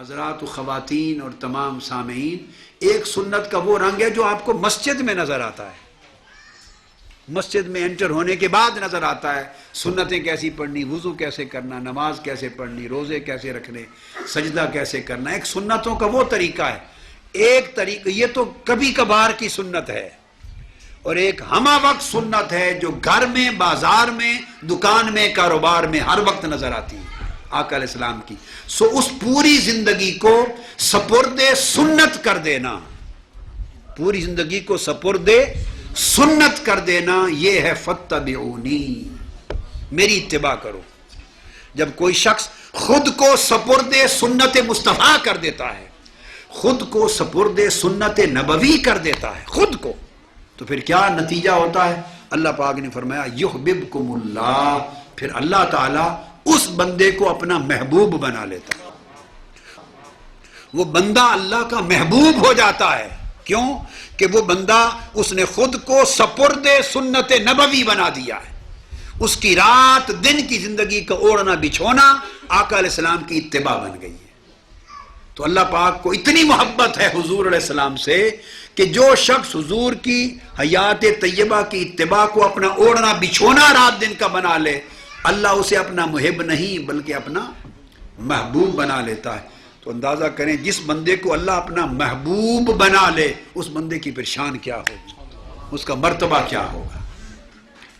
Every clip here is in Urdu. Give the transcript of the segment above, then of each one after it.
حضرات و خواتین اور تمام سامعین، ایک سنت کا وہ رنگ ہے جو آپ کو مسجد میں نظر آتا ہے، مسجد میں انٹر ہونے کے بعد نظر آتا ہے، سنتیں کیسی پڑھنی، وضو کیسے کرنا، نماز کیسے پڑھنی، روزے کیسے رکھنے، سجدہ کیسے کرنا. ایک سنتوں کا وہ طریقہ ہے، ایک طریقہ یہ تو کبھی کبھار کی سنت ہے، اور ایک ہمہ وقت سنت ہے جو گھر میں، بازار میں، دکان میں، کاروبار میں ہر وقت نظر آتی ہے آقا علیہ السلام کی. سو اس پوری زندگی کو سپرد سنت کر دینا، پوری زندگی کو سپرد سنت کر دینا، یہ ہے فاتبعونی، میری اتباع کرو. جب کوئی شخص خود کو سپرد سنت مصطفیٰ کر دیتا ہے، خود کو سپرد سنت نبوی کر دیتا ہے خود کو، تو پھر کیا نتیجہ ہوتا ہے؟ اللہ پاک نے فرمایا یحببکم اللہ، پھر اللہ تعالی اس بندے کو اپنا محبوب بنا لیتا ہے. وہ بندہ اللہ کا محبوب ہو جاتا ہے. کیوں؟ کہ وہ بندہ اس نے خود کو سپرد سنت نبوی بنا دیا ہے. اس کی رات دن کی زندگی کا اوڑھنا بچھونا آقا علیہ السلام کی اتباع بن گئی ہے. تو اللہ پاک کو اتنی محبت ہے حضور علیہ السلام سے کہ جو شخص حضور کی حیات طیبہ کی اتباع کو اپنا اوڑھنا بچھونا رات دن کا بنا لے، اللہ اسے اپنا محب نہیں بلکہ اپنا محبوب بنا لیتا ہے. تو اندازہ کریں جس بندے کو اللہ اپنا محبوب بنا لے، اس بندے کی پریشان کیا ہوگی، اس کا مرتبہ کیا ہوگا.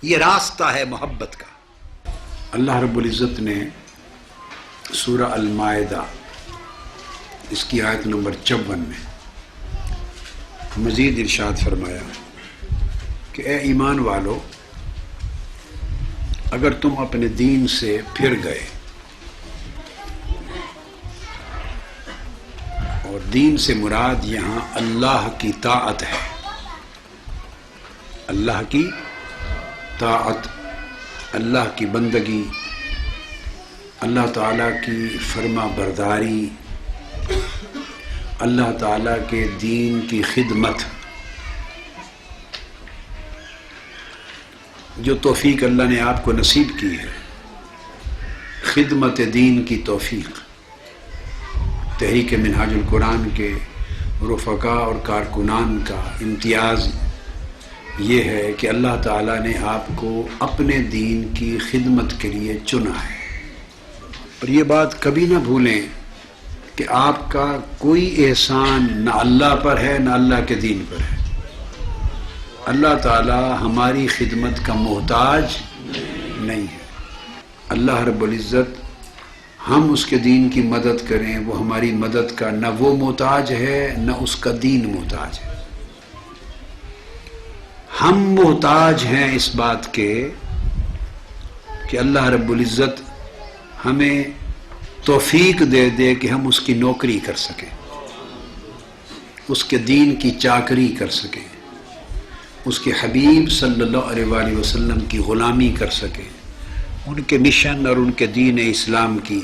یہ راستہ ہے محبت کا. اللہ رب العزت نے سورہ المائدہ اس کی آیت نمبر 54 میں مزید ارشاد فرمایا کہ اے ایمان والو، اگر تم اپنے دین سے پھر گئے، اور دین سے مراد یہاں اللہ کی طاعت ہے، اللہ کی طاعت، اللہ کی بندگی، اللہ تعالیٰ کی فرما برداری، اللہ تعالیٰ کے دین کی خدمت. جو توفیق اللہ نے آپ کو نصیب کی ہے، خدمت دین کی توفیق، تحریک منہاج القرآن کے رفقاء اور کارکنان کا امتیاز یہ ہے کہ اللہ تعالیٰ نے آپ کو اپنے دین کی خدمت کے لیے چنا ہے. اور یہ بات کبھی نہ بھولیں کہ آپ کا کوئی احسان نہ اللہ پر ہے نہ اللہ کے دین پر ہے. اللہ تعالیٰ ہماری خدمت کا محتاج نہیں ہے. اللہ رب العزت ہم اس کے دین کی مدد کریں، وہ ہماری مدد کا نہ وہ محتاج ہے نہ اس کا دین محتاج ہے. ہم محتاج ہیں اس بات کے کہ اللہ رب العزت ہمیں توفیق دے دے کہ ہم اس کی نوکری کر سکیں، اس کے دین کی چاکری کر سکیں، اس کے حبیب صلی اللہ علیہ وآلہ وسلم کی غلامی کر سکیں، ان کے مشن اور ان کے دین اسلام کی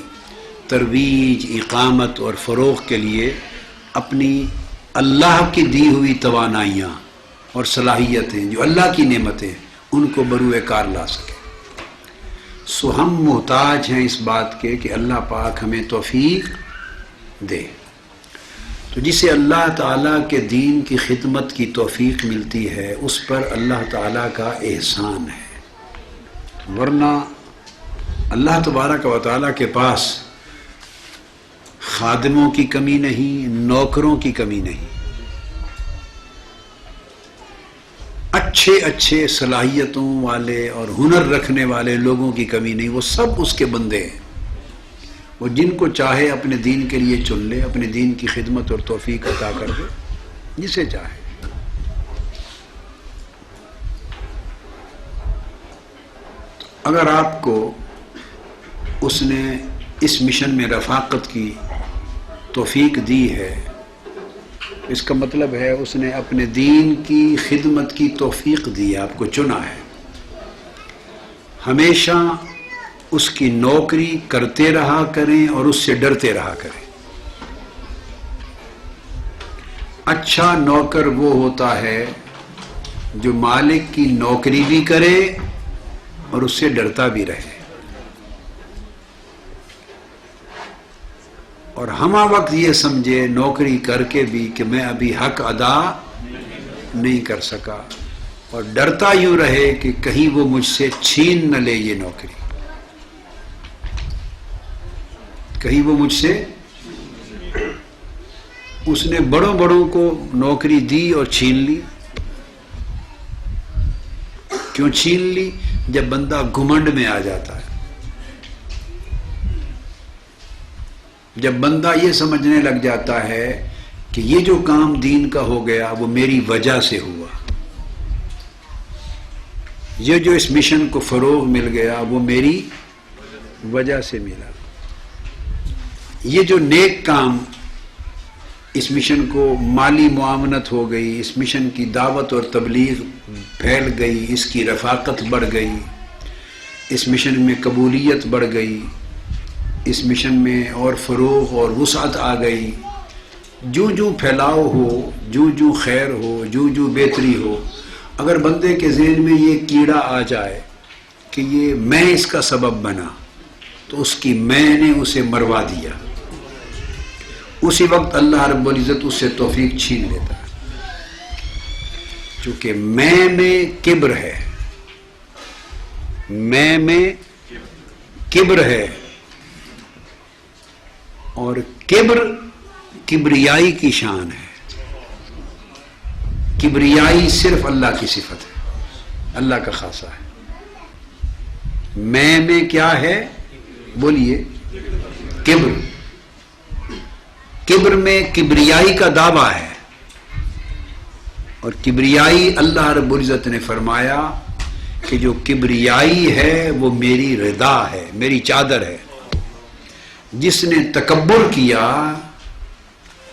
ترویج، اقامت اور فروغ کے لیے اپنی اللہ کی دی ہوئی توانائیاں اور صلاحیتیں جو اللہ کی نعمتیں ان کو بروئے کار لا سکیں. سو ہم محتاج ہیں اس بات کے کہ اللہ پاک ہمیں توفیق دے. تو جسے اللہ تعالیٰ کے دین کی خدمت کی توفیق ملتی ہے اس پر اللہ تعالیٰ کا احسان ہے، ورنہ اللہ تبارک و تعالیٰ کے پاس خادموں کی کمی نہیں، نوکروں کی کمی نہیں، اچھے اچھے صلاحیتوں والے اور ہنر رکھنے والے لوگوں کی کمی نہیں. وہ سب اس کے بندے ہیں. وہ جن کو چاہے اپنے دین کے لیے چن لے، اپنے دین کی خدمت اور توفیق عطا کر دے جسے چاہے. اگر آپ کو اس نے اس مشن میں رفاقت کی توفیق دی ہے، اس کا مطلب ہے اس نے اپنے دین کی خدمت کی توفیق دی، آپ کو چنا ہے. ہمیشہ اس کی نوکری کرتے رہا کریں اور اس سے ڈرتے رہا کریں. اچھا نوکر وہ ہوتا ہے جو مالک کی نوکری بھی کرے اور اس سے ڈرتا بھی رہے. اور ہمہ وقت یہ سمجھے نوکری کر کے بھی کہ میں ابھی حق ادا نہیں کر سکا، اور ڈرتا یوں رہے کہ کہیں وہ مجھ سے چھین نہ لے یہ نوکری، کہیں وہ مجھ سے، اس نے بڑوں بڑوں کو نوکری دی اور چھین لی۔ کیوں چھین لی؟ جب بندہ گھمنڈ میں آ جاتا ہے، جب بندہ یہ سمجھنے لگ جاتا ہے کہ یہ جو کام دین کا ہو گیا وہ میری وجہ سے ہوا، یہ جو اس مشن کو فروغ مل گیا وہ میری وجہ سے ملا، یہ جو نیک کام اس مشن کو مالی معاونت ہو گئی، اس مشن کی دعوت اور تبلیغ پھیل گئی، اس کی رفاقت بڑھ گئی، اس مشن میں قبولیت بڑھ گئی، اس مشن میں اور فروغ اور وسعت آ گئی، جو جو پھیلاؤ ہو، جو جو خیر ہو، جو جو بہتری ہو، اگر بندے کے ذہن میں یہ کیڑا آ جائے کہ یہ میں اس کا سبب بنا، تو اس کی میں نے اسے مروا دیا، اسی وقت اللہ رب العزت اس سے توفیق چھین لیتا ہے، چونکہ میں کبر ہے، میں کبر ہے، اور کبر کبریائی کی شان ہے، کبریائی صرف اللہ کی صفت ہے، اللہ کا خاصہ ہے۔ میں کیا ہے؟ بولیے، کبر، کبر میں کبریائی کا دعویٰ ہے، اور کبریائی اللہ رب العزت نے فرمایا کہ جو کبریائی ہے وہ میری رضا ہے، میری چادر ہے۔ جس نے تکبر کیا،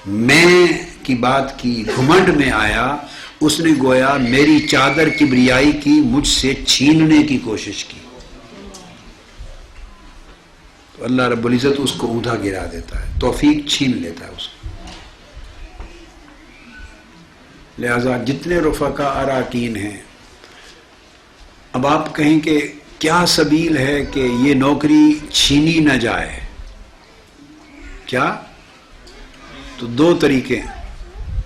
میں کی بات کی، گھمنڈ میں آیا، اس نے گویا میری چادر کبریائی کی مجھ سے چھیننے کی کوشش کی، تو اللہ رب العزت اس کو اوندا گرا دیتا ہے، توفیق چھین لیتا ہے اس کو۔ لہذا جتنے رفقا اراکین ہیں، اب آپ کہیں کہ کیا سبیل ہے کہ یہ نوکری چھینی نہ جائے؟ کیا؟ تو دو طریقے،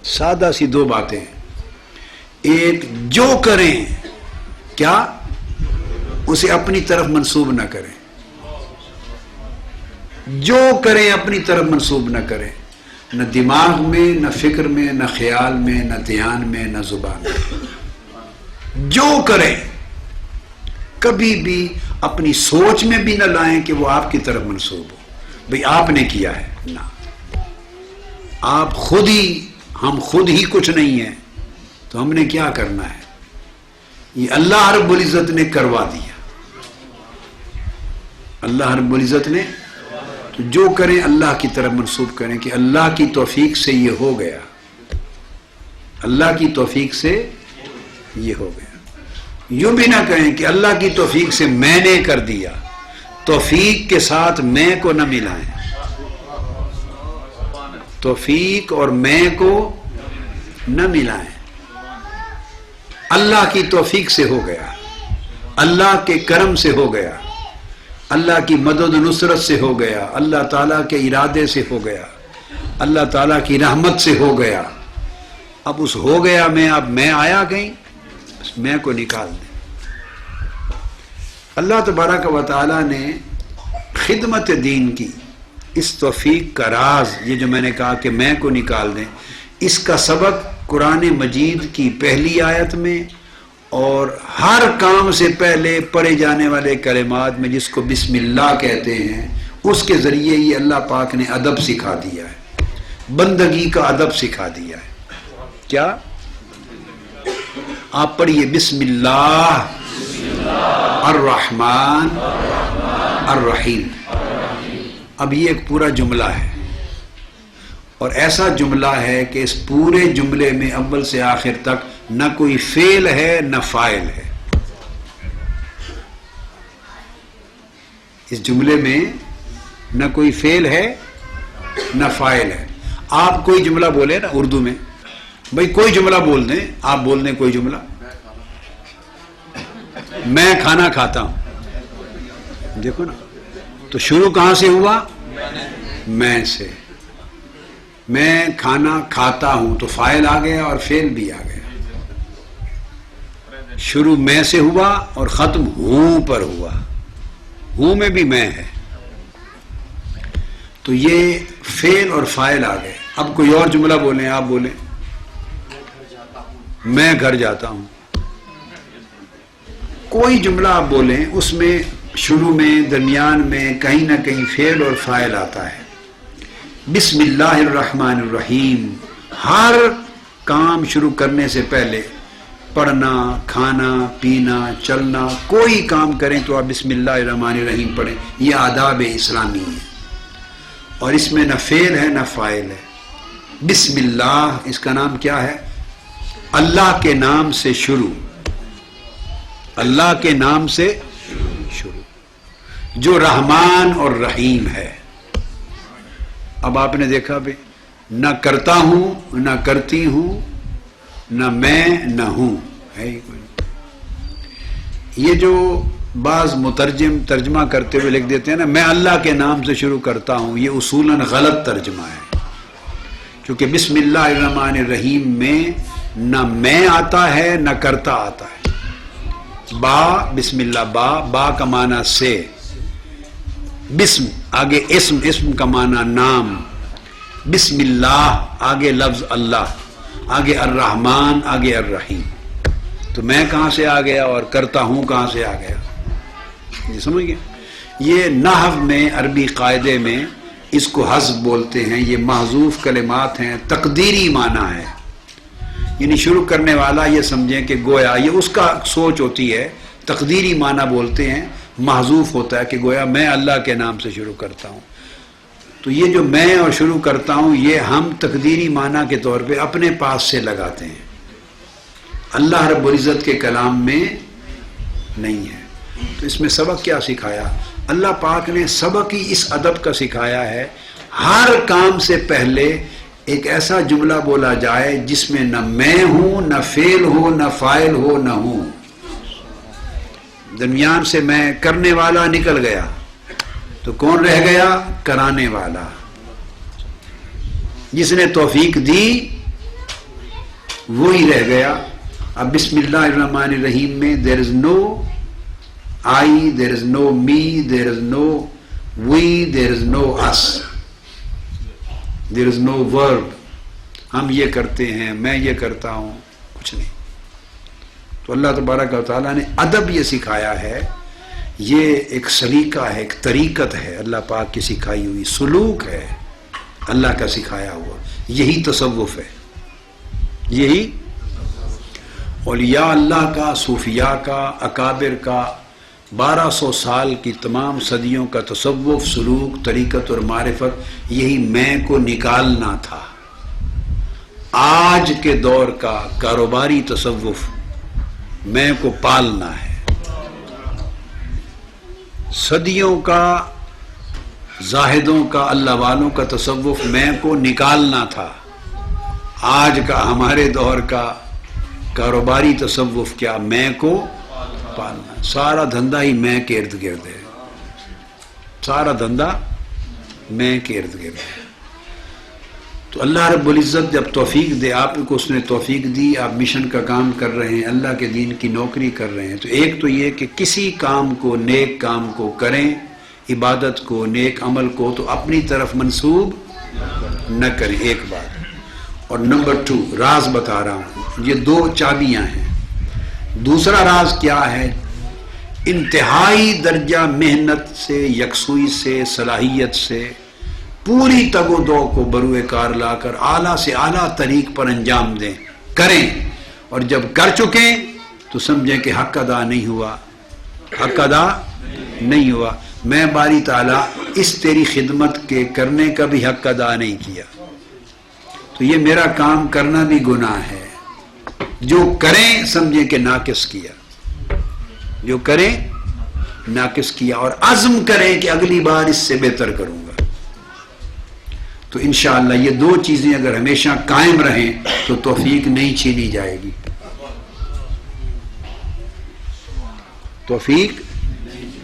سادہ سی دو باتیں۔ ایک، جو کریں کیا اسے اپنی طرف منسوب نہ کریں، جو کریں اپنی طرف منسوب نہ کریں، نہ دماغ میں، نہ فکر میں، نہ خیال میں، نہ دھیان میں، نہ زبان میں۔ جو کریں کبھی بھی اپنی سوچ میں بھی نہ لائیں کہ وہ آپ کی طرف منسوب ہو، بھئی آپ نے کیا ہے، نہ، آپ خود ہی، ہم خود ہی کچھ نہیں ہیں تو ہم نے کیا کرنا ہے، یہ اللہ رب العزت نے کروا دیا، اللہ رب العزت نے، تو جو کریں اللہ کی طرف منسوب کریں کہ اللہ کی توفیق سے یہ ہو گیا، اللہ کی توفیق سے یہ ہو گیا۔ یوں بھی نہ کہیں کہ اللہ کی توفیق سے میں نے کر دیا، توفیق کے ساتھ میں کو نہ ملائیں، توفیق اور میں کو نہ ملائیں، اللہ کی توفیق سے ہو گیا، اللہ کے کرم سے ہو گیا، اللہ کی مدد و نصرت سے ہو گیا، اللہ تعالیٰ کے ارادے سے ہو گیا، اللہ تعالیٰ کی رحمت سے ہو گیا۔ اب اس ہو گیا میں، اب میں آیا کہیں، اس میں کو نکال دیں۔ اللہ تبارک و تعالیٰ نے خدمت دین کی اس توفیق کا راز، یہ جو میں نے کہا کہ میں کو نکال دیں، اس کا سبق قرآن مجید کی پہلی آیت میں اور ہر کام سے پہلے پڑھے جانے والے کلمات میں، جس کو بسم اللہ کہتے ہیں، اس کے ذریعے یہ اللہ پاک نے ادب سکھا دیا ہے، بندگی کا ادب سکھا دیا ہے۔ کیا؟ آپ پڑھیے، بسم اللہ الرحمن الرحیم۔ اب یہ ایک پورا جملہ ہے، اور ایسا جملہ ہے کہ اس پورے جملے میں اول سے آخر تک نہ کوئی فعل ہے نہ فاعل ہے۔ اس جملے میں نہ کوئی فعل ہے نہ فاعل ہے۔ آپ کوئی جملہ بولے نا اردو میں، بھئی کوئی جملہ بول دیں، آپ بول دیں کوئی جملہ، میں کھانا کھاتا ہوں، دیکھو نا، تو شروع کہاں سے ہوا؟ میں سے۔ میں کھانا کھاتا ہوں تو فاعل آ گیا اور فعل بھی آ گیا. شروع میں سے ہوا اور ختم ہوں پر ہوا. ہوں میں بھی میں ہے تو یہ فعل اور فاعل آ گئے. اب کوئی اور جملہ بولیں, آپ بولیں. میں گھر جاتا ہوں. کوئی جملہ آپ بولیں, اس میں شروع میں درمیان میں کہیں نہ کہیں فعل اور فاعل آتا ہے. بسم اللہ الرحمن الرحیم. ہر کام شروع کرنے سے پہلے پڑھنا, کھانا, پینا, چلنا, کوئی کام کریں تو آپ بسم اللہ الرحمن الرحیم پڑھیں. یہ آداب اسلامی ہے اور اس میں نہ فعل ہے نہ فاعل ہے. بسم اللہ اس کا نام کیا ہے؟ اللہ کے نام سے شروع. اللہ کے نام سے شروع جو رحمان اور رحیم ہے. اب آپ نے دیکھا بھی, نہ کرتا ہوں نہ کرتی ہوں نہ میں نہ ہوں ہے ہی کوئی. یہ جو بعض مترجم ترجمہ کرتے ہوئے لکھ دیتے ہیں نا, میں اللہ کے نام سے شروع کرتا ہوں, یہ اصولاً غلط ترجمہ ہے. کیونکہ بسم اللہ الرحمن الرحیم میں نہ میں آتا ہے نہ کرتا آتا ہے. با بسم اللہ, با کا معنی سے, بسم آگے اسم, اسم کا معنی نام, بسم اللہ آگے لفظ اللہ, آگے الرحمن آگے الرحیم. تو میں کہاں سے آ گیا اور کرتا ہوں کہاں سے آ گیا؟ یہ سمجھ گئے. یہ نحو میں عربی قاعدے میں اس کو حذف بولتے ہیں. یہ محذوف کلمات ہیں, تقدیری معنی ہے. یعنی شروع کرنے والا یہ سمجھیں کہ گویا یہ اس کا سوچ ہوتی ہے, تقدیری معنی بولتے ہیں, محذوف ہوتا ہے کہ گویا میں اللہ کے نام سے شروع کرتا ہوں. تو یہ جو میں اور شروع کرتا ہوں یہ ہم تقدیری معنی کے طور پہ اپنے پاس سے لگاتے ہیں. اللہ رب العزت کے کلام میں نہیں ہے. تو اس میں سبق کیا سکھایا؟ اللہ پاک نے سبق ہی اس ادب کا سکھایا ہے, ہر کام سے پہلے ایک ایسا جملہ بولا جائے جس میں نہ میں ہوں, نہ فعل ہو, نہ فاعل ہو, نہ ہوں. درمیان سے میں کرنے والا نکل گیا تو کون رہ گیا؟ کرانے والا. جس نے توفیق دی وہی رہ گیا. اب بسم اللہ الرحمن الرحیم میں دیر از نو آئی, دیر از نو می, دیر از نو وی, دیر از نو اس, دیر از نو ورب. ہم یہ کرتے ہیں, میں یہ کرتا ہوں, کچھ نہیں. تو اللہ تبارک و تعالیٰ نے ادب یہ سکھایا ہے. یہ ایک سلیقہ ہے, ایک طریقت ہے, اللہ پاک کی سکھائی ہوئی سلوک ہے, اللہ کا سکھایا ہوا. یہی تصوف ہے. یہی اولیاء اللہ کا, صوفیاء کا, اکابر کا 1200 سال کی تمام صدیوں کا تصوف, سلوک, طریقت اور معرفت یہی میں کو نکالنا تھا. آج کے دور کا کاروباری تصوف میں کو پالنا ہے. صدیوں کا زاہدوں کا, اللہ والوں کا تصوف میں کو نکالنا تھا. آج کا ہمارے دور کا کاروباری تصوف کیا؟ میں کو پالنا. سارا دھندا ہی میں کے ارد گرد ہے. سارا دھندا میں کے ارد گرد ہے. تو اللہ رب العزت جب توفیق دے, آپ کو اس نے توفیق دی, آپ مشن کا کام کر رہے ہیں, اللہ کے دین کی نوکری کر رہے ہیں, تو ایک تو یہ کہ کسی کام کو, نیک کام کو کریں, عبادت کو, نیک عمل کو تو اپنی طرف منسوب نہ کریں, ایک بات. اور نمبر 2 راز بتا رہا ہوں, یہ 2 چابیاں ہیں. دوسرا راز کیا ہے؟ انتہائی درجہ محنت سے, یکسوئی سے, صلاحیت سے پوری تگ و دو کو بروئے کار لا کر اعلیٰ سے اعلیٰ طریق پر انجام دیں, کریں, اور جب کر چکیں تو سمجھیں کہ حق ادا نہیں ہوا, حق ادا نہیں ہوا. میں باری تعالیٰ اس تیری خدمت کے کرنے کا بھی حق ادا نہیں کیا, تو یہ میرا کام کرنا بھی گناہ ہے. جو کریں سمجھیں کہ ناقص کیا, جو کریں ناقص کیا, اور عزم کریں کہ اگلی بار اس سے بہتر کروں گا. تو انشاءاللہ یہ 2 چیزیں اگر ہمیشہ قائم رہیں تو توفیق نہیں چھینی جائے گی. توفیق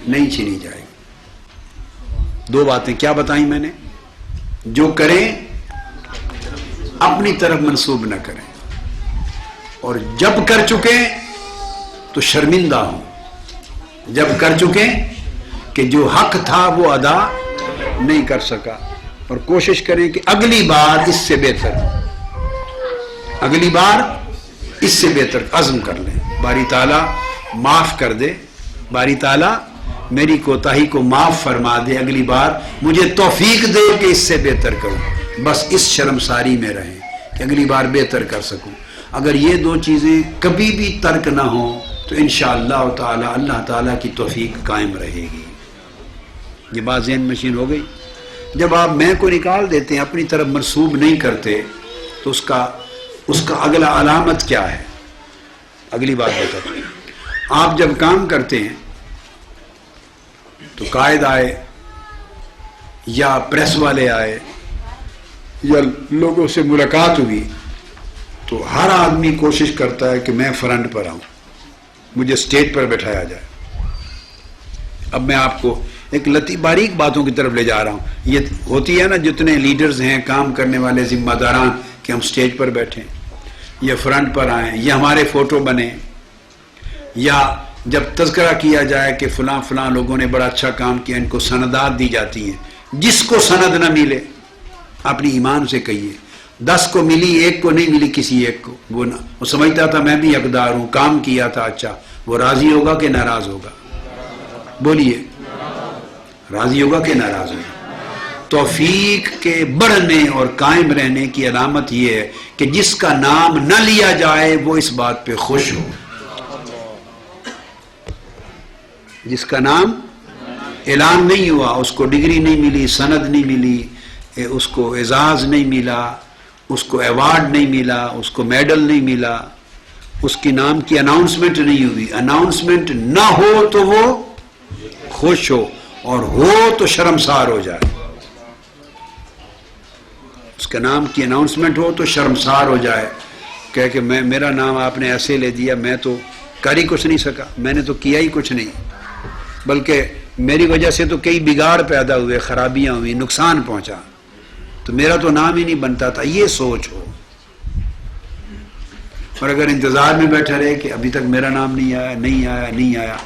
نہیں چھینی جائے گی. 2 باتیں کیا بتائیں میں نے؟ جو کریں اپنی طرف منسوب نہ کریں، اور جب کر چکے تو شرمندہ ہوں، جب کر چکے کہ جو حق تھا وہ ادا نہیں کر سکا، اور کوشش کریں کہ اگلی بار اس سے بہتر، اگلی بار اس سے بہتر عزم کر لیں۔ باری تعالیٰ معاف کر دے، باری تعالیٰ میری کوتاہی کو معاف فرما دے، اگلی بار مجھے توفیق دے کہ اس سے بہتر کروں، بس اس شرمساری میں رہیں کہ اگلی بار بہتر کر سکوں۔ اگر یہ دو چیزیں کبھی بھی ترک نہ ہوں تو انشاءاللہ تعالی اللہ تعالیٰ کی توفیق قائم رہے گی۔ یہ بات ذہن مشین ہو گئی۔ جب آپ میں کو نکال دیتے ہیں، اپنی طرف منسوب نہیں کرتے، تو اس کا اگلا علامت کیا ہے؟ اگلی بات بتاتا ہوں۔ آپ جب کام کرتے ہیں تو قائد آئے یا پریس والے آئے یا لوگوں سے ملاقات ہوئی تو ہر آدمی کوشش کرتا ہے کہ میں فرنٹ پر آؤں، مجھے اسٹیج پر بٹھایا جائے۔ اب میں آپ کو ایک باریک باتوں کی طرف لے جا رہا ہوں۔ یہ ہوتی ہے نا، جتنے لیڈرز ہیں، کام کرنے والے ذمہ داران، کہ ہم اسٹیج پر بیٹھیں یا فرنٹ پر آئیں یا ہمارے فوٹو بنے، یا جب تذکرہ کیا جائے کہ فلاں فلاں لوگوں نے بڑا اچھا کام کیا، ان کو سندات دی جاتی ہیں۔ جس کو سند نہ ملے اپنی ایمان سے کہیے، 10 کو ملی، 1 کو نہیں ملی، کسی ایک کو، وہ سمجھتا تھا میں بھی حقدار ہوں، کام کیا تھا اچھا، وہ راضی ہوگا کہ ناراض ہوگا؟ بولیے، راضی ہوگا کہ ناراض ہوگا؟ توفیق کے بڑھنے اور قائم رہنے کی علامت یہ ہے کہ جس کا نام نہ لیا جائے وہ اس بات پہ خوش ہو، جس کا نام اعلان نہیں ہوا، اس کو ڈگری نہیں ملی، سند نہیں ملی، اس کو اعزاز نہیں ملا، اس کو ایوارڈ نہیں ملا، اس کو میڈل نہیں ملا، اس کی نام کی اناؤنسمنٹ نہیں ہوئی، اناؤنسمنٹ نہ ہو تو وہ خوش ہو، اور ہو تو شرمسار ہو جائے۔ اس کا نام کی اناؤنسمنٹ ہو تو شرمسار ہو جائے، کہہ کہ میرا نام آپ نے ایسے لے دیا، میں تو کر ہی کچھ نہیں سکا، میں نے تو کیا ہی کچھ نہیں، بلکہ میری وجہ سے تو کئی بگاڑ پیدا ہوئے، خرابیاں ہوئی، نقصان پہنچا، تو میرا تو نام ہی نہیں بنتا تھا۔ یہ سوچ ہو، اور اگر انتظار میں بیٹھا رہے کہ ابھی تک میرا نام نہیں آیا، نہیں آیا، نہیں آیا،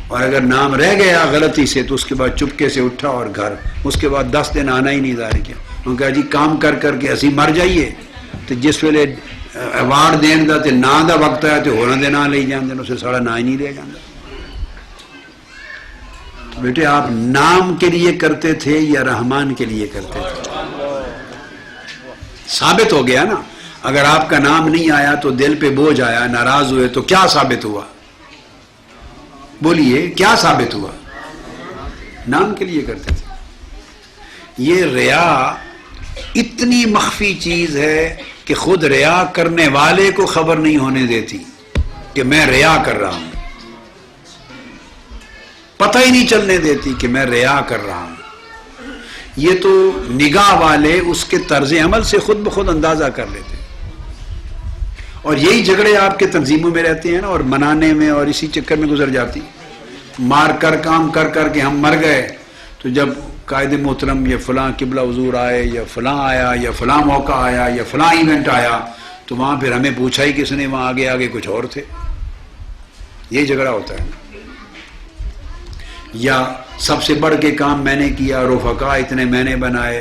اور اگر نام رہ گیا غلطی سے تو اس کے بعد چپکے سے اٹھا اور گھر، اس کے بعد 10 دن آنا ہی نہیں ظاہر کیا، انہوں نے کہا جی کام کر کر کے اسی مر جائیے، تو جس ویلے ایوارڈ دین دا تے نا دا وقت آیا تو ہونا دے نا لے جاندے، اسے سارا نا ہی نہیں لے جاندہ۔ تو بیٹے آپ نام کے لیے کرتے تھے یا رحمان کے لیے کرتے تھے؟ ثابت ہو گیا نا، اگر آپ کا نام نہیں آیا تو دل پہ بوجھ آیا، ناراض ہوئے، تو کیا ثابت ہوا؟ بولیے کیا ثابت ہوا؟ نام کے لیے کرتے تھے۔ یہ ریا اتنی مخفی چیز ہے کہ خود ریا کرنے والے کو خبر نہیں ہونے دیتی کہ میں ریا کر رہا ہوں، پتہ ہی نہیں چلنے دیتی کہ میں ریا کر رہا ہوں۔ یہ تو نگاہ والے اس کے طرز عمل سے خود بخود اندازہ کر لیتے، اور یہی جھگڑے آپ کے تنظیموں میں رہتے ہیں نا، اور منانے میں اور اسی چکر میں گزر جاتی۔ مار کر کام کر کر کے ہم مر گئے، تو جب قائد محترم یا فلاں قبلہ حضور آئے یا فلاں آیا یا فلاں موقع آیا یا فلاں ایونٹ آیا، تو وہاں پھر ہمیں پوچھا ہی کس نے، وہاں آگے آگے کچھ اور تھے۔ یہ جھگڑا ہوتا ہے نا۔ یا سب سے بڑھ کے کام میں نے کیا، رفقا اتنے میں نے بنائے،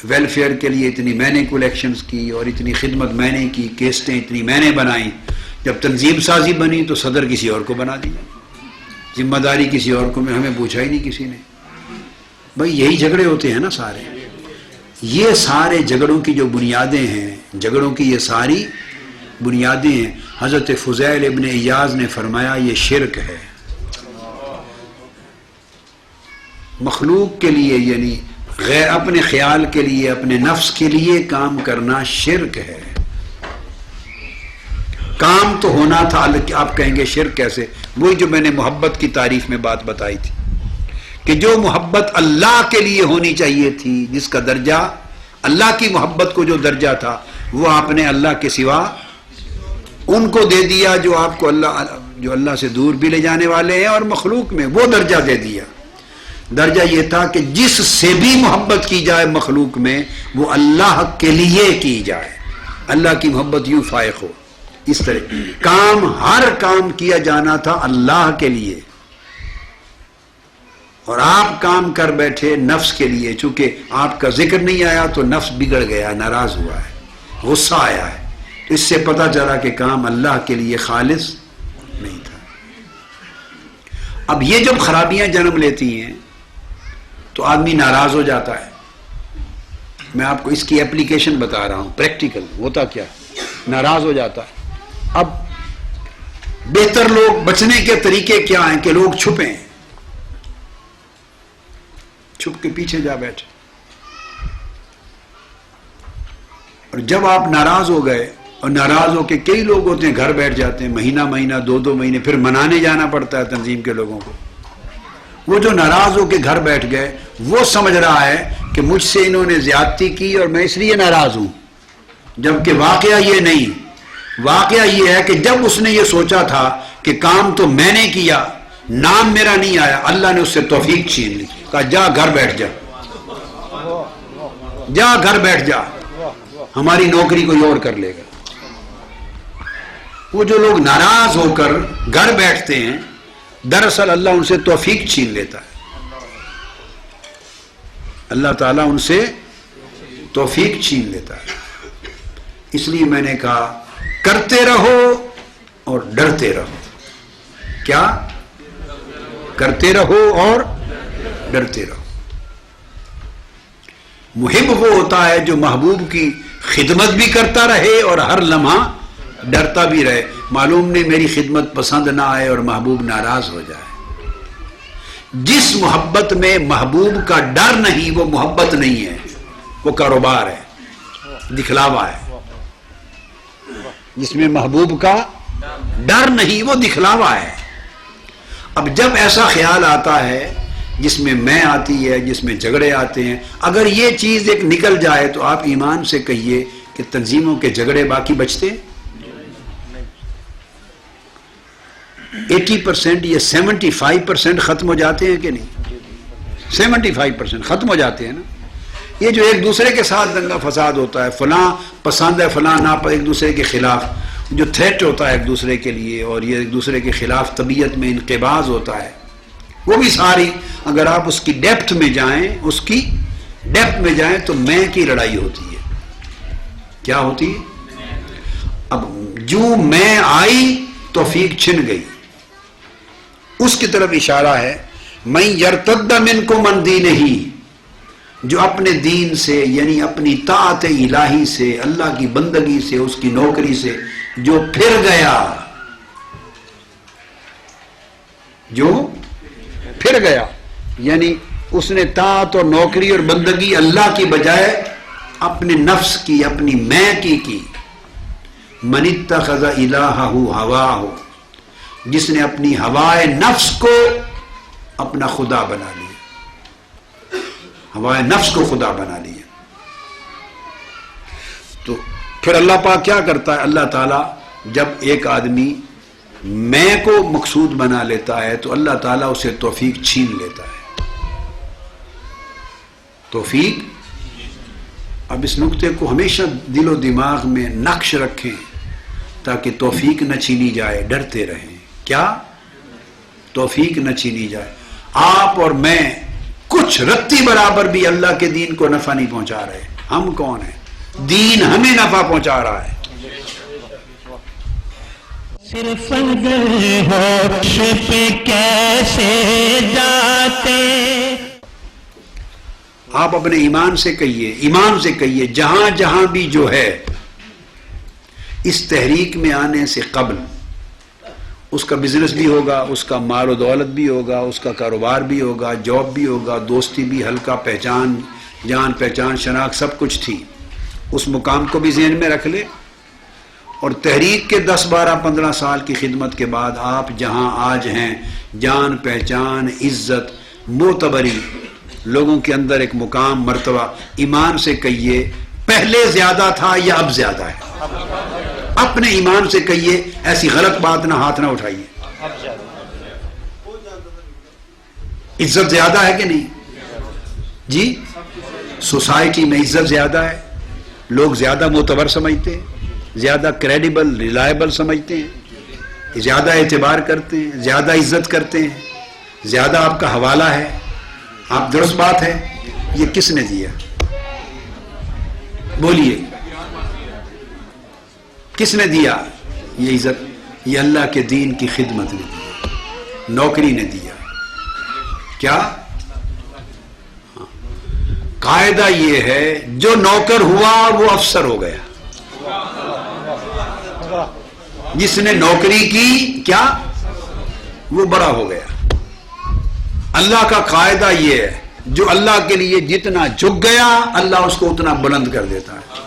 ویلفیئر کے لیے اتنی میں نے کلیکشنز کی، اور اتنی خدمت میں نے کی، کیسٹیں اتنی میں نے بنائیں۔ جب تنظیم سازی بنی تو صدر کسی اور کو بنا دیا، ذمہ داری کسی اور کو، ہمیں پوچھا ہی نہیں کسی نے۔ بھائی یہی جھگڑے ہوتے ہیں نا سارے۔ یہ سارے جھگڑوں کی جو بنیادیں ہیں، جھگڑوں کی یہ ساری بنیادیں ہیں، حضرت فضیل ابن ایاز نے فرمایا یہ شرک ہے۔ مخلوق کے لیے، یعنی غیر اپنے خیال کے لیے، اپنے نفس کے لیے کام کرنا شرک ہے۔ کام تو ہونا تھا، آپ کہیں گے شرک کیسے؟ وہی جو میں نے محبت کی تعریف میں بات بتائی تھی کہ جو محبت اللہ کے لیے ہونی چاہیے تھی، جس کا درجہ اللہ کی محبت کو جو درجہ تھا، وہ آپ نے اللہ کے سوا ان کو دے دیا جو آپ کو جو اللہ سے دور بھی لے جانے والے ہیں، اور مخلوق میں وہ درجہ دے دیا۔ درجہ یہ تھا کہ جس سے بھی محبت کی جائے مخلوق میں، وہ اللہ کے لیے کی جائے۔ اللہ کی محبت یوں فائق ہو. اس طرح کام، ہر کام کیا جانا تھا اللہ کے لیے، اور آپ کام کر بیٹھے نفس کے لیے. چونکہ آپ کا ذکر نہیں آیا تو نفس بگڑ گیا، ناراض ہوا ہے، غصہ آیا ہے. تو اس سے پتہ چلا کہ کام اللہ کے لیے خالص نہیں تھا. اب یہ جب خرابیاں جنم لیتی ہیں تو آدمی ناراض ہو جاتا ہے. میں آپ کو اس کی اپلیکیشن بتا رہا ہوں، پریکٹیکل ہوتا کیا، ناراض ہو جاتا ہے. اب بہتر لوگ بچنے کے طریقے کیا ہیں کہ لوگ چھپیں، چھپ کے پیچھے جا بیٹھے. اور جب آپ ناراض ہو گئے، اور ناراض ہو کے کئی لوگ ہوتے ہیں گھر بیٹھ جاتے ہیں، مہینہ مہینہ، دو مہینے، پھر منانے جانا پڑتا ہے تنظیم کے لوگوں کو. وہ جو ناراض ہو کے گھر بیٹھ گئے وہ سمجھ رہا ہے کہ مجھ سے انہوں نے زیادتی کی اور میں اس لیے ناراض ہوں، جبکہ واقعہ یہ نہیں. واقعہ یہ ہے کہ جب اس نے یہ سوچا تھا کہ کام تو میں نے کیا، نام میرا نہیں آیا، اللہ نے اس سے توفیق چھین لی، کہا جا گھر بیٹھ جا، جا گھر بیٹھ جا، ہماری نوکری کوئی اور کر لے گا. وہ جو لوگ ناراض ہو کر گھر بیٹھتے ہیں، دراصل اللہ ان سے توفیق چھین لیتا ہے. اللہ تعالیٰ ان سے توفیق چھین لیتا ہے. اس لیے میں نے کہا کرتے رہو اور ڈرتے رہو. کیا؟ کرتے رہو اور ڈرتے رہو. محب وہ ہوتا ہے جو محبوب کی خدمت بھی کرتا رہے اور ہر لمحہ ڈرتا بھی رہے. معلوم نہیں میری خدمت پسند نہ آئے اور محبوب ناراض ہو جائے. جس محبت میں محبوب کا ڈر نہیں وہ محبت نہیں ہے، وہ کاروبار ہے، دکھلاوا ہے. جس میں محبوب کا ڈر نہیں وہ دکھلاوا ہے. اب جب ایسا خیال آتا ہے جس میں میں آتی ہے، جس میں جھگڑے آتے ہیں، اگر یہ چیز ایک نکل جائے تو آپ ایمان سے کہیے کہ تنظیموں کے جھگڑے باقی بچتے ہیں. 80% یا 75% ختم ہو جاتے ہیں کہ نہیں؟ 75% ختم ہو جاتے ہیں نا. یہ جو ایک دوسرے کے ساتھ دنگا فساد ہوتا ہے، فلاں پسند ہے فلاں ناپسند، ایک دوسرے کے خلاف جو تھریٹ ہوتا ہے ایک دوسرے کے لیے، اور یہ ایک دوسرے کے خلاف طبیعت میں انقباض ہوتا ہے، وہ بھی ساری اگر آپ اس کی ڈیپتھ میں جائیں، اس کی ڈیپتھ میں جائیں تو میں کی لڑائی ہوتی ہے. کیا ہوتی ہے؟ اب جو میں آئی توفیق چھن گئی. اس کی طرف اشارہ ہے من یرتد منکم عن دینہ، جو اپنے دین سے یعنی اپنی طاعت الہی سے، اللہ کی بندگی سے، اس کی نوکری سے جو پھر گیا، جو پھر گیا یعنی اس نے طاعت اور نوکری اور بندگی اللہ کی بجائے اپنے نفس کی، اپنی میں کی. من اتخذ الہہ ہواہ، جس نے اپنی ہوائے نفس کو اپنا خدا بنا لیا، ہوائے نفس کو خدا بنا لیا. تو پھر اللہ پاک کیا کرتا ہے؟ اللہ تعالیٰ جب ایک آدمی میں کو مقصود بنا لیتا ہے تو اللہ تعالیٰ اسے توفیق چھین لیتا ہے. توفیق. اب اس نقطے کو ہمیشہ دل و دماغ میں نقش رکھیں تاکہ توفیق نہ چھینی جائے. ڈرتے رہیں. کیا؟ توفیق نہ چھینی جائے. آپ اور میں کچھ رتی برابر بھی اللہ کے دین کو نفع نہیں پہنچا رہے. ہم کون ہیں؟ دین ہمیں نفع پہنچا رہا ہے. صرف ہوش پہ کیسے جاتے. آپ اپنے ایمان سے کہیے جہاں جہاں بھی جو ہے اس تحریک میں آنے سے قبل اس کا بزنس بھی ہوگا، اس کا مال و دولت بھی ہوگا، اس کا کاروبار بھی ہوگا، جاب بھی ہوگا، دوستی بھی، ہلکا پہچان، جان پہچان، شناخت سب کچھ تھی. اس مقام کو بھی ذہن میں رکھ لے. اور تحریک کے 10 12 15 سال کی خدمت کے بعد آپ جہاں آج ہیں، جان پہچان، عزت، معتبری، لوگوں کے اندر ایک مقام، مرتبہ، ایمان سے کہیے پہلے زیادہ تھا یا اب زیادہ ہے؟ اپنے ایمان سے کہیے. ایسی غلط بات نہ ہاتھ نہ اٹھائیے. عزت زیادہ ہے کہ نہیں؟ جی، سوسائٹی میں عزت زیادہ ہے، لوگ زیادہ معتبر سمجھتے ہیں. زیادہ کریڈیبل ریلائبل سمجھتے ہیں، زیادہ اعتبار کرتے ہیں، زیادہ عزت کرتے ہیں، زیادہ آپ کا حوالہ ہے، آپ درست بات ہے، یہ کس نے دیا؟ بولیے کس نے دیا یہ عزت؟ یہ اللہ کے دین کی خدمت نے دیا، نوکری نے دیا۔ کیا قاعدہ یہ ہے جو نوکر ہوا وہ افسر ہو گیا، جس نے نوکری کی کیا وہ بڑا ہو گیا۔ اللہ کا قاعدہ یہ ہے جو اللہ کے لیے جتنا جھک گیا اللہ اس کو اتنا بلند کر دیتا ہے۔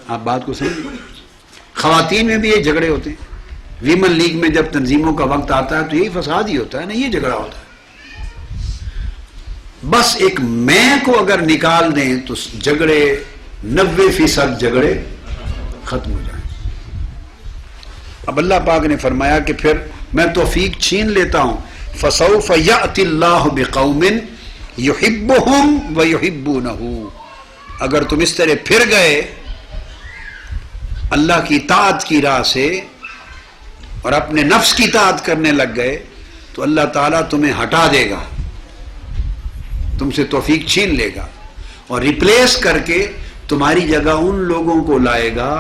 آپ بات کو سمجھیں؟ خواتین میں بھی یہ جھگڑے ہوتے ہیں، ویمن لیگ میں جب تنظیموں کا وقت آتا ہے تو یہی فساد ہی ہوتا ہے نا، یہ جھگڑا ہوتا ہے۔ بس ایک میں کو اگر نکال دیں تو جھگڑے 90% جھگڑے ختم ہو جائیں۔ اب اللہ پاک نے فرمایا کہ پھر میں توفیق چھین لیتا ہوں، فَسَوْفَ يَأْتِ اللَّهُ بِقَوْمٍ يُحِبُّهُمْ وَيُحِبُّونَهُ۔ اگر تم اس طرح پھر گئے اللہ کی اطاعت کی راہ سے اور اپنے نفس کی اطاعت کرنے لگ گئے تو اللہ تعالیٰ تمہیں ہٹا دے گا، تم سے توفیق چھین لے گا اور ریپلیس کر کے تمہاری جگہ ان لوگوں کو لائے گا۔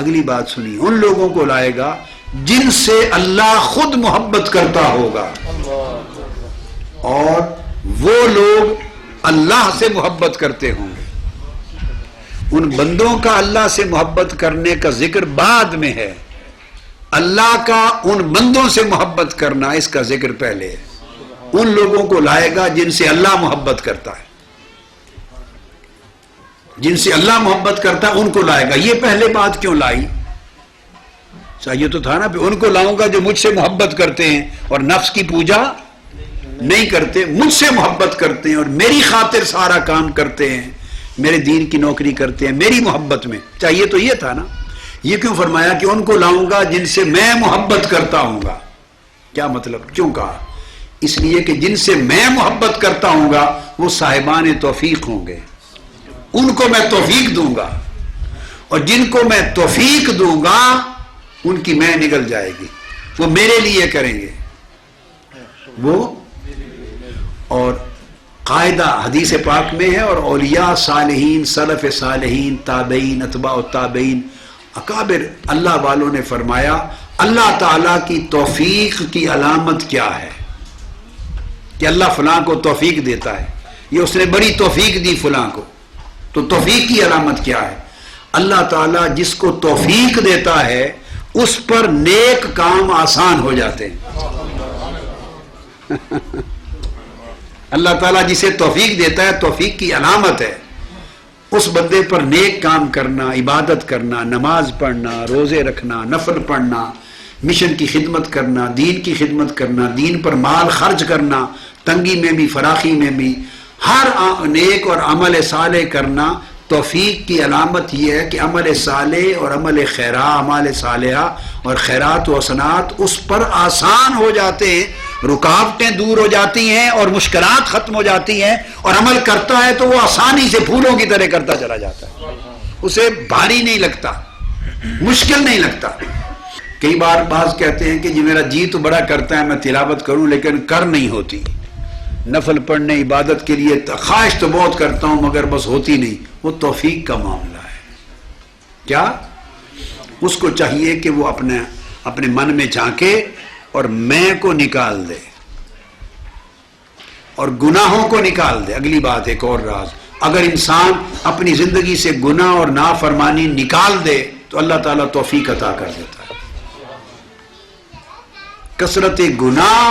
اگلی بات سنیے، ان لوگوں کو لائے گا جن سے اللہ خود محبت کرتا ہوگا، اور وہ لوگ اللہ سے محبت کرتے ہوں گے۔ ان بندوں کا اللہ سے محبت کرنے کا ذکر بعد میں ہے، اللہ کا ان بندوں سے محبت کرنا اس کا ذکر پہلے ہے۔ ان لوگوں کو لائے گا جن سے اللہ محبت کرتا ہے، جن سے اللہ محبت کرتا ہے ان کو لائے گا۔ یہ پہلے بات کیوں لائی؟ چاہیے تو تھا نا پھر ان کو لاؤں گا جو مجھ سے محبت کرتے ہیں اور نفس کی پوجا نہیں کرتے، مجھ سے محبت کرتے ہیں اور میری خاطر سارا کام کرتے ہیں، میرے دین کی نوکری کرتے ہیں میری محبت میں۔ چاہیے تو یہ تھا نا، یہ کیوں فرمایا کہ ان کو لاؤں گا جن سے میں محبت کرتا ہوں گا؟ کیا مطلب، کیوں کہا؟ اس لیے کہ جن سے میں محبت کرتا ہوں گا وہ صاحبان توفیق ہوں گے، ان کو میں توفیق دوں گا، اور جن کو میں توفیق دوں گا ان کی میں نکل جائے گی، وہ میرے لیے کریں گے وہ۔ اور قاعدہ حدیث پاک میں ہے، اور اولیاء صالحین، سلف صالحین، تابعین، اتباع التابعین، اکابر اللہ والوں نے فرمایا اللہ تعالیٰ کی توفیق کی علامت کیا ہے کہ اللہ فلاں کو توفیق دیتا ہے، یہ اس نے بڑی توفیق دی فلاں کو، تو توفیق کی علامت کیا ہے؟ اللہ تعالیٰ جس کو توفیق دیتا ہے اس پر نیک کام آسان ہو جاتے ہیں۔ اللہ تعالیٰ جسے توفیق دیتا ہے، توفیق کی علامت ہے اس بندے پر نیک کام کرنا، عبادت کرنا، نماز پڑھنا، روزے رکھنا، نفل پڑھنا، مشن کی خدمت کرنا، دین کی خدمت کرنا، دین پر مال خرچ کرنا، تنگی میں بھی فراخی میں بھی، ہر نیک اور عمل صالح کرنا۔ توفیق کی علامت یہ ہے کہ عمل صالح اور عمل اعمال صالحہ اور خیرات و حسنات اس پر آسان ہو جاتے ہیں، رکاوٹیں دور ہو جاتی ہیں اور مشکلات ختم ہو جاتی ہیں، اور عمل کرتا ہے تو وہ آسانی سے پھولوں کی طرح کرتا چلا جاتا ہے، اسے بھاری نہیں لگتا، مشکل نہیں لگتا۔ کئی بار بعض کہتے ہیں کہ جی میرا جی تو بڑا کرتا ہے میں تلاوت کروں لیکن کر نہیں ہوتی، نفل پڑھنے عبادت کے لیے خواہش تو بہت کرتا ہوں مگر بس ہوتی نہیں۔ وہ توفیق کا معاملہ ہے۔ کیا اس کو چاہیے کہ وہ اپنے من میں جھانکے اور میں کو نکال دے اور گناہوں کو نکال دے۔ اگلی بات ایک اور راز، اگر انسان اپنی زندگی سے گناہ اور نافرمانی نکال دے تو اللہ تعالیٰ توفیق عطا کر دیتا ہے۔ کثرت گناہ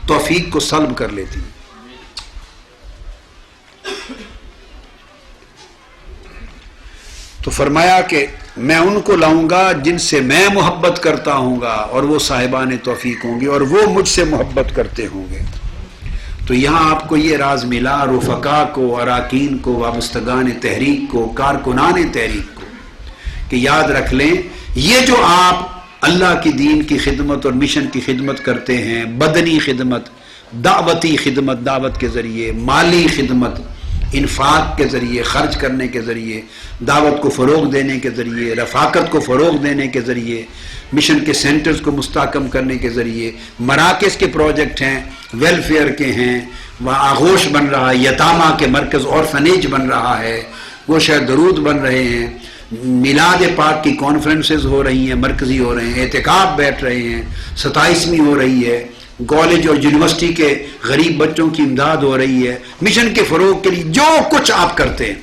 توفیق کو سلب کر لیتی ہے۔ تو فرمایا کہ میں ان کو لاؤں گا جن سے میں محبت کرتا ہوں گا اور وہ صاحبان توفیق ہوں گے اور وہ مجھ سے محبت کرتے ہوں گے۔ تو یہاں آپ کو یہ راز ملا رفقا کو، اراکین کو، وابستگان تحریک کو، کارکنان تحریک کو، کہ یاد رکھ لیں یہ جو آپ اللہ کی دین کی خدمت اور مشن کی خدمت کرتے ہیں، بدنی خدمت، دعوتی خدمت، دعوت کے ذریعے مالی خدمت، انفاق کے ذریعے، خرچ کرنے کے ذریعے، دعوت کو فروغ دینے کے ذریعے، رفاقت کو فروغ دینے کے ذریعے، مشن کے سینٹرز کو مستحکم کرنے کے ذریعے، مراکز کے پروجیکٹ ہیں، ویلفیئر کے ہیں، وہاں آغوش بن رہا ہے، یتامہ کے مرکز اورفنیج بن رہا ہے، وہ شاید درود بن رہے ہیں، میلاد پاک کی کانفرنسز ہو رہی ہیں، مرکزی ہو رہے ہیں، اعتکاف بیٹھ رہے ہیں، 27ویں ہو رہی ہے، کالج اور یونیورسٹی کے غریب بچوں کی امداد ہو رہی ہے، مشن کے فروغ کے لیے جو کچھ آپ کرتے ہیں،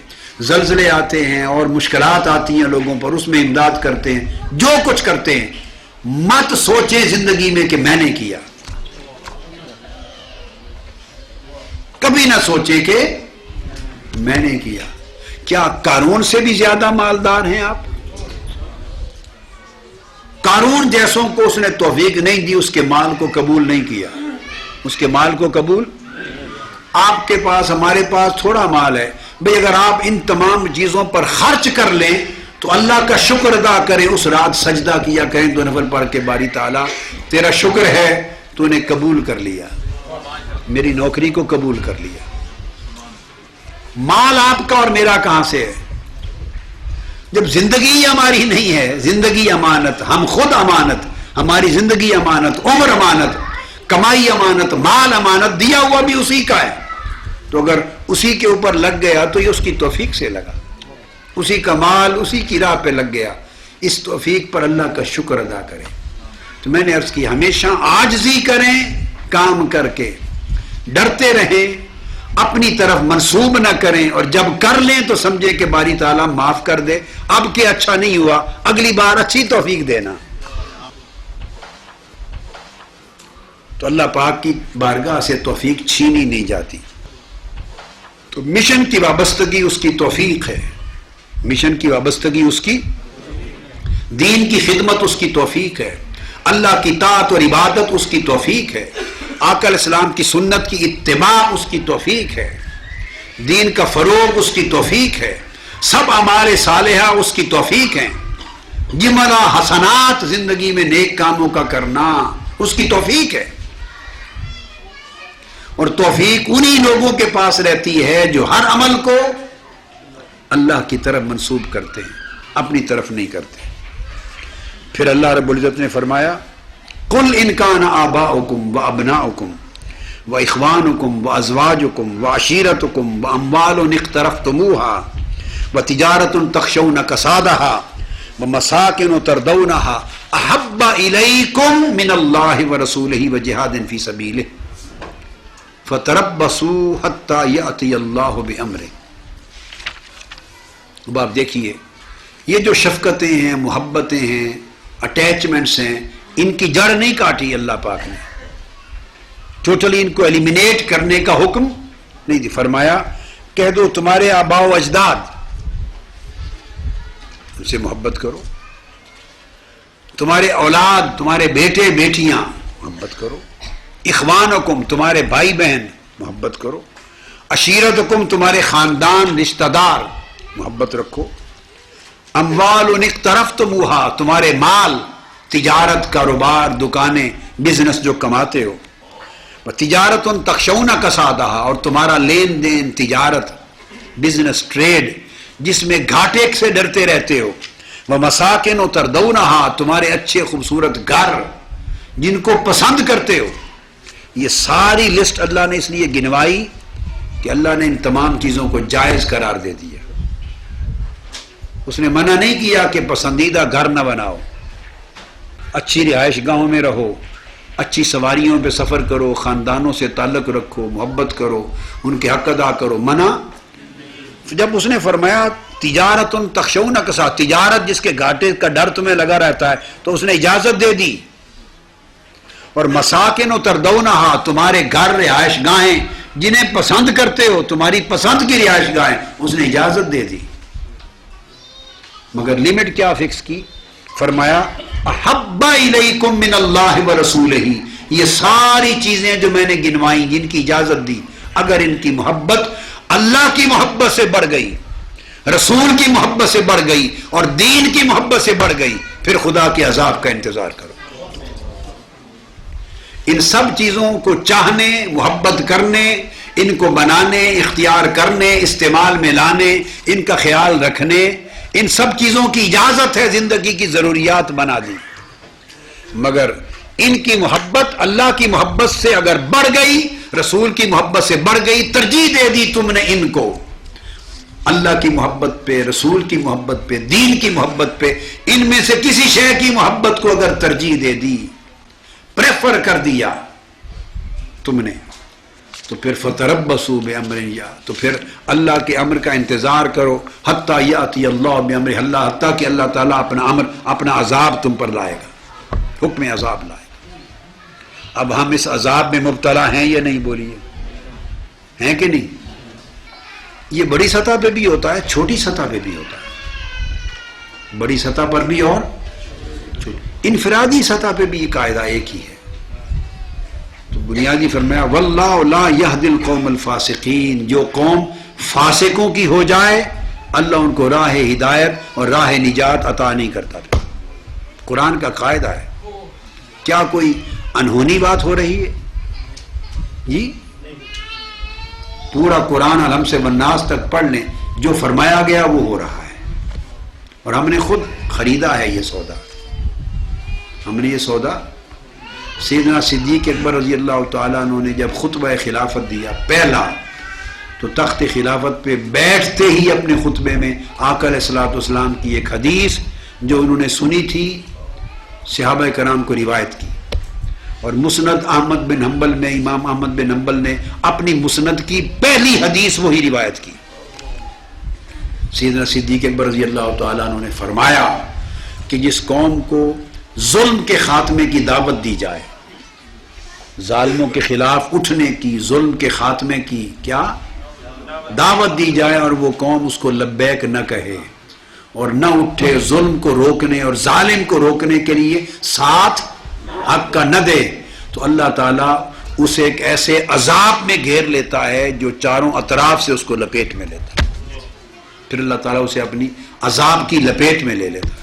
زلزلے آتے ہیں اور مشکلات آتی ہیں لوگوں پر، اس میں امداد کرتے ہیں، جو کچھ کرتے ہیں، مت سوچیں زندگی میں کہ میں نے کیا، کبھی نہ سوچیں کہ میں نے کیا۔ کیا قارون سے بھی زیادہ مالدار ہیں آپ؟ قارون جیسوں کو اس نے توفیق نہیں دی، اس کے مال کو قبول نہیں کیا، اس کے مال کو قبول۔ آپ کے پاس، ہمارے پاس تھوڑا مال ہے بھئی، اگر آپ ان تمام چیزوں پر خرچ کر لیں تو اللہ کا شکر ادا کریں، اس رات سجدہ کیا کریں، 2 نفل پڑھ کے، باری تعالیٰ تیرا شکر ہے تو نے قبول کر لیا، میری نوکری کو قبول کر لیا۔ مال آپ کا اور میرا کہاں سے ہے؟ جب زندگی ہماری نہیں ہے، زندگی امانت، ہم خود امانت، ہماری زندگی امانت، عمر امانت، کمائی امانت، مال امانت، دیا ہوا بھی اسی کا ہے، تو اگر اسی کے اوپر لگ گیا تو یہ اس کی توفیق سے لگا، اسی کا مال اسی کی راہ پہ لگ گیا، اس توفیق پر اللہ کا شکر ادا کریں۔ تو میں نے عرض کی ہمیشہ عاجزی کریں کام کر کے، ڈرتے رہیں، اپنی طرف منسوب نہ کریں، اور جب کر لیں تو سمجھے کہ باری تعالیٰ معاف کر دے، اب کہ اچھا نہیں ہوا، اگلی بار اچھی توفیق دینا۔ تو اللہ پاک کی بارگاہ سے توفیق چھینی نہیں جاتی۔ تو مشن کی وابستگی اس کی توفیق ہے، مشن کی وابستگی اس کی، دین کی خدمت اس کی توفیق ہے، اللہ کی طاعت اور عبادت اس کی توفیق ہے، آقا علیہ السلام کی سنت کی اتباع اس کی توفیق ہے، دین کا فروغ اس کی توفیق ہے، سب اعمال صالحہ اس کی توفیق ہیں، جملہ حسنات زندگی میں نیک کاموں کا کرنا اس کی توفیق ہے۔ اور توفیق انہی لوگوں کے پاس رہتی ہے جو ہر عمل کو اللہ کی طرف منسوب کرتے ہیں، اپنی طرف نہیں کرتے۔ پھر اللہ رب العزت نے فرمایا قل ان کان آباؤکم و ابناؤکم و اخوانکم و ازواجکم و عشیرتکم و اموال اقترفتموها و تجارت تخشون کسادها و مساکن ترضونها احب الیکم من اللہ و رسولہ و جہاد فی سبیلہ فتربصوا حتی یأتی اللہ بامرہ۔ اب آپ دیکھیے یہ جو شفقتیں ہیں، محبتیں ہیں، اٹیچمنٹس ہیں، ان کی جڑ نہیں کاٹی اللہ پاک نے، ٹوٹلی ان کو ایلیمینیٹ کرنے کا حکم نہیں دی۔ فرمایا کہہ دو تمہارے آباء و اجداد، ان سے محبت کرو، تمہارے اولاد، تمہارے بیٹے بیٹیاں محبت کرو، اخوانکم تمہارے بھائی بہن محبت کرو، عشیرتکم تمہارے خاندان رشتہ دار محبت رکھو، اموال اقترفتموها تمہارے مال، تجارت، کاروبار، دکانیں، بزنس جو کماتے ہو، تجارت تخشون کسادها اور تمہارا لین دین، تجارت، بزنس، ٹریڈ جس میں گھاٹے سے ڈرتے رہتے ہو، ومساکن ترضونها تمہارے اچھے خوبصورت گھر جن کو پسند کرتے ہو۔ یہ ساری لسٹ اللہ نے اس لیے گنوائی کہ اللہ نے ان تمام چیزوں کو جائز قرار دے دیا، اس نے منع نہیں کیا کہ پسندیدہ گھر نہ بناؤ، اچھی رہائش گاہوں میں رہو، اچھی سواریوں پہ سفر کرو، خاندانوں سے تعلق رکھو، محبت کرو، ان کے حق ادا کرو، منع۔ جب اس نے فرمایا تجارت تخشون کسادها تجارت جس کے گھاٹے کا ڈر تمہیں لگا رہتا ہے تو اس نے اجازت دے دی، اور مساکن ترضونها تمہارے گھر، رہائش گاہیں جنہیں پسند کرتے ہو، تمہاری پسند کی رہائش گاہیں اس نے اجازت دے دی، مگر لمٹ کیا فکس کی؟ فرمایا احب الیکم من اللہ و رسولہ، یہ ساری چیزیں جو میں نے گنوائیں جن کی اجازت دی، اگر ان کی محبت اللہ کی محبت سے بڑھ گئی، رسول کی محبت سے بڑھ گئی اور دین کی محبت سے بڑھ گئی، پھر خدا کے عذاب کا انتظار کرو۔ ان سب چیزوں کو چاہنے، محبت کرنے، ان کو بنانے، اختیار کرنے، استعمال میں لانے، ان کا خیال رکھنے، ان سب چیزوں کی اجازت ہے، زندگی کی ضروریات بنا دی، مگر ان کی محبت اللہ کی محبت سے اگر بڑھ گئی، رسول کی محبت سے بڑھ گئی، ترجیح دے دی تم نے ان کو اللہ کی محبت پہ، رسول کی محبت پہ، دین کی محبت پہ، ان میں سے کسی شے کی محبت کو اگر ترجیح دے دی، پریفر کر دیا تم نے، تو پھر فتربصوا بامر اللہ، تو پھر اللہ کے امر کا انتظار کرو، حتی یاتی اللہ بامر اللہ، حتیٰ کہ اللہ تعالیٰ اپنا امر، اپنا عذاب تم پر لائے گا، حکم عذاب لائے گا۔ اب ہم اس عذاب میں مبتلا ہیں یا نہیں، بولیے، ہیں کہ نہیں؟ یہ بڑی سطح پہ بھی ہوتا ہے، چھوٹی سطح پہ بھی ہوتا ہے، بڑی سطح پر بھی اور انفرادی سطح پہ بھی یہ قاعدہ ایک ہی ہے۔ تو بنیادی فرمایا واللہ لا یہدی القوم الفاسقین، جو قوم فاسقوں کی ہو جائے اللہ ان کو راہ ہدایت اور راہ نجات عطا نہیں کرتا۔ قرآن کا قاعدہ ہے، کیا کوئی انہونی بات ہو رہی ہے؟ جی پورا قرآن الحم سے والناس تک پڑھ لیں، جو فرمایا گیا وہ ہو رہا ہے، اور ہم نے خود خریدا ہے یہ سودا، ہم نے یہ سودا سیدنا صدیق اکبر رضی اللہ تعالیٰ عنہ نے جب خطبہ خلافت دیا پہلا، تو تخت خلافت پہ بیٹھتے ہی اپنے خطبے میں آقا علیہ الصلوۃ والسلام کی ایک حدیث جو انہوں نے سنی تھی صحابہ کرام کو روایت کی، اور مسند احمد بن حنبل میں امام احمد بن حنبل نے اپنی مسند کی پہلی حدیث وہی روایت کی۔ سیدنا صدیق اکبر رضی اللہ تعالیٰ عنہ نے فرمایا کہ جس قوم کو ظلم کے خاتمے کی دعوت دی جائے، ظالموں کے خلاف اٹھنے کی، ظلم کے خاتمے کی کیا دعوت دی جائے، اور وہ قوم اس کو لبیک نہ کہے اور نہ اٹھے ظلم کو روکنے اور ظالم کو روکنے کے لیے، ساتھ حق کا نہ دے، تو اللہ تعالیٰ اسے ایک ایسے عذاب میں گھیر لیتا ہے جو چاروں اطراف سے اس کو لپیٹ میں لیتا ہے، پھر اللہ تعالیٰ اسے اپنی عذاب کی لپیٹ میں لے لیتا ہے۔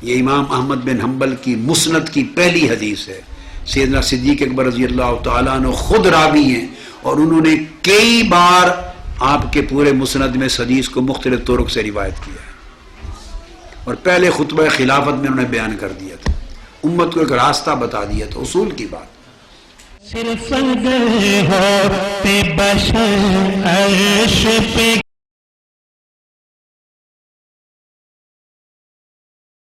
یہ امام احمد بن حنبل کی مسند کی پہلی حدیث ہے، سیدنا صدیق اکبر رضی اللہ تعالیٰ عنہ خود راوی ہیں، اور انہوں نے کئی بار آپ کے پورے مسند میں اس حدیث کو مختلف طرق سے روایت کیا ہے، اور پہلے خطبہ خلافت میں انہوں نے بیان کر دیا تھا، امت کو ایک راستہ بتا دیا تھا، اصول کی بات۔ صرف اگر ہوتے بشر عرش پہ